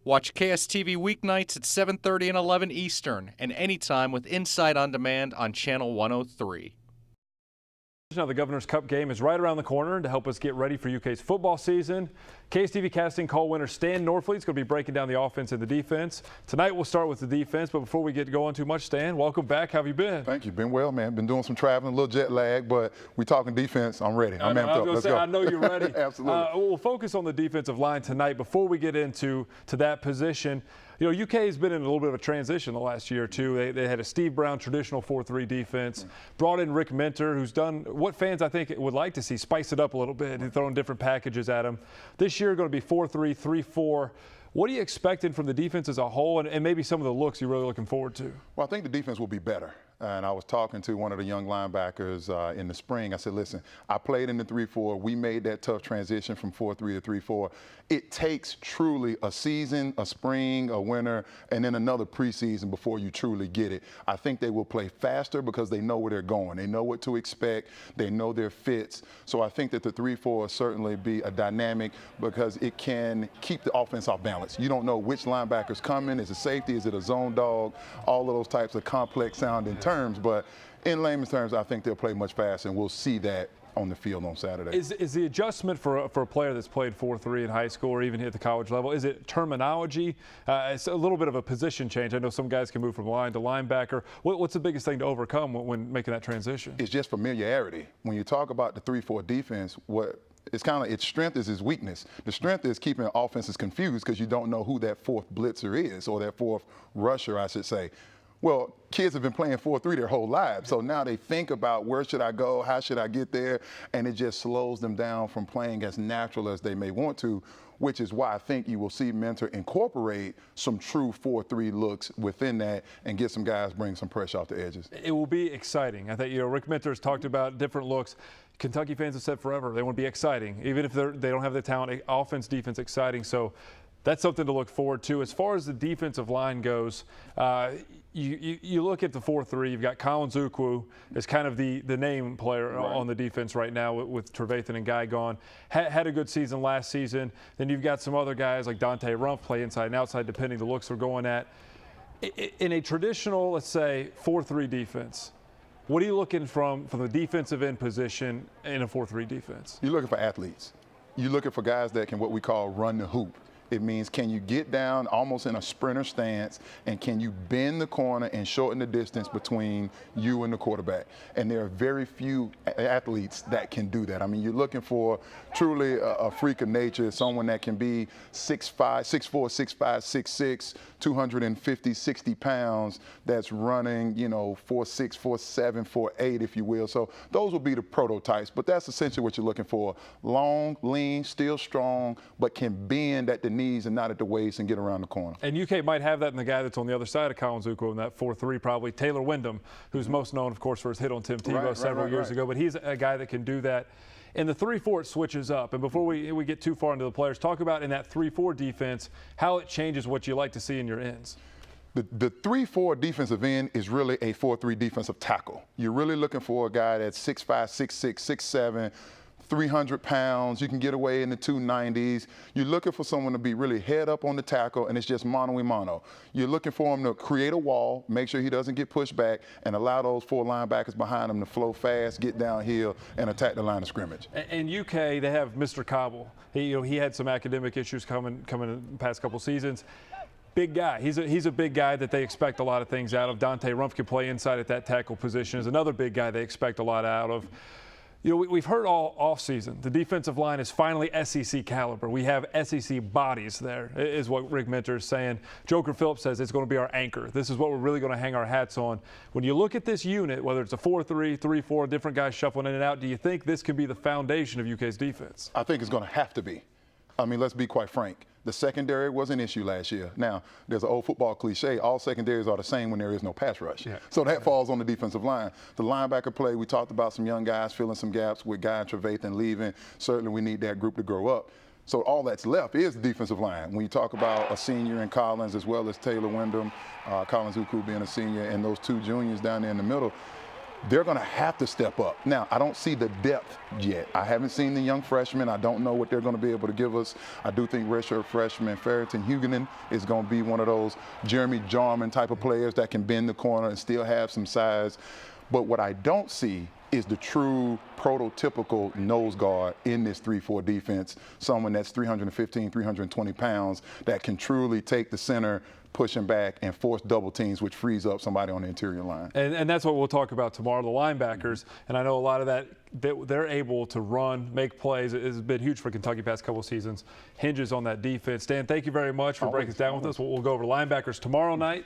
Watch KSTV weeknights at 7:30 and 11 Eastern, and anytime with Inside On Demand on Channel 103. Now the Governor's Cup game is right around the corner. To help us get ready for UK's football season, KSTV casting call winner Stan Norfleet is going to be breaking down the offense and the defense. Tonight we'll start with the defense, but before we get going too much, Stan, welcome back. How have you been? Thank you. Been well, man. Been doing some traveling, a little jet lag, but we talking defense. I'm ready. I'm amped up. Let's go. I know you're ready. Absolutely. We'll focus on the defensive line tonight. Before we get into that position, you know, UK has been in a little bit of a transition the last year or two. They had a Steve Brown traditional 4-3 defense, brought in Rick Minter, who's done what fans I think would like to see, spice it up a little bit, throwing different packages at them. This year going to be 4-3, 3-4. What are you expecting from the defense as a whole, and maybe some of the looks you're really looking forward to? Well, I think the defense will be better. And I was talking to one of the young linebackers in the spring. I said, listen, I played in the 3-4. We made that tough transition from 4-3 to 3-4. It takes truly a season, a spring, a winter, and then another preseason before you truly get it. I think they will play faster because they know where they're going. They know what to expect. They know their fits. So I think that the 3-4 will certainly be a dynamic because it can keep the offense off balance. You don't know which linebacker's coming. Is it safety? Is it a zone dog? All of those types of complex sounding terms. But in layman's terms, I think they'll play much faster, and we'll see that on the field on Saturday. Is the adjustment for a player that's played 4-3 in high school or even at the college level, is it terminology? It's a little bit of a position change. I know some guys can move from line to linebacker. What's the biggest thing to overcome when making that transition? It's just familiarity. When you talk about the 3-4 defense, it's kind of its strength is its weakness. The strength is keeping offenses confused because you don't know who that fourth blitzer is, or that fourth rusher, I should say. Well, kids have been playing 4-3 their whole lives, so now they think about where should I go, how should I get there, and it just slows them down from playing as natural as they may want to, which is why I think you will see Minter incorporate some true 4-3 looks within that and get some guys bring some pressure off the edges. It will be exciting. I think, Rick Minter has talked about different looks. Kentucky fans have said forever they want to be exciting, even if they don't have the talent. Offense, defense, exciting. So that's something to look forward to. As far as the defensive line goes, you look at the 4-3, you've got Collins Ukwu as kind of the name player on the defense right now with Trevathan and Guy gone. Had a good season last season. Then you've got some other guys like Dante Rumpf play inside and outside depending the looks we're going at. In a traditional, let's say, 4-3 defense, what are you looking from the defensive end position in a 4-3 defense? You're looking for athletes. You're looking for guys that can what we call run the hoop. It means can you get down almost in a sprinter stance, and can you bend the corner and shorten the distance between you and the quarterback? And there are very few athletes that can do that. I mean, you're looking for truly a freak of nature, someone that can be 6'5", 6'4", 6'5", 6'6", 250, 60 pounds, that's running, 4'6", 4'7", 4'8", if you will. So those will be the prototypes, but that's essentially what you're looking for. Long, lean, still strong, but can bend at the knees and not at the waist and get around the corner. And UK might have that in the guy that's on the other side of Collins Ukwu in that 4-3, probably Taylor Wyndham, who's most known, of course, for his hit on Tim Tebow several years ago. But he's a guy that can do that. In the 3-4, it switches up. And before we get too far into the players, talk about in that 3-4 defense, how it changes what you like to see in your ends. The 3-4 defensive end is really a 4-3 defensive tackle. You're really looking for a guy that's 6'5", 6'6", 6'7", 300 pounds. You can get away in the 290s. You're looking for someone to be really head up on the tackle, and it's just mano-a-mano. You're looking for him to create a wall, make sure he doesn't get pushed back, and allow those 4 linebackers behind him to flow fast, get downhill, and attack the line of scrimmage. And UK, they have Mr. Cobble. He had some academic issues coming in the past couple seasons. Big guy. He's a big guy that they expect a lot of things out of. Dante Rumpf can play inside at that tackle position. Is another big guy they expect a lot out of. We've heard all offseason, the defensive line is finally SEC caliber. We have SEC bodies there, is what Rick Minter is saying. Joker Phillips says it's going to be our anchor. This is what we're really going to hang our hats on. When you look at this unit, whether it's a 4-3, 3-4, different guys shuffling in and out, do you think this could be the foundation of UK's defense? I think it's going to have to be. I mean, let's be quite frank. The secondary was an issue last year. Now, there's an old football cliche, all secondaries are the same when there is no pass rush. Yeah. So that falls on the defensive line. The linebacker play, we talked about some young guys filling some gaps with Guy and Trevathan leaving. Certainly we need that group to grow up. So all that's left is the defensive line. When you talk about a senior in Collins as well as Taylor Wyndham, Collins Ukwu being a senior, and those 2 juniors down there in the middle, they're going to have to step up. Now, I don't see the depth yet. I haven't seen the young freshmen. I don't know what they're going to be able to give us. I do think redshirt freshman Farrington Huguenin is going to be one of those Jeremy Jarman type of players that can bend the corner and still have some size. But what I don't see is the true prototypical nose guard in this 3-4 defense, someone that's 315, 320 pounds that can truly take the center, push him back, and force double teams, which frees up somebody on the interior line. And that's what we'll talk about tomorrow, the linebackers. And I know a lot of that, they're able to run, make plays. It has been huge for Kentucky past couple seasons. Hinges on that defense. Dan, thank you very much for breaking it down with us. We'll go over linebackers tomorrow night.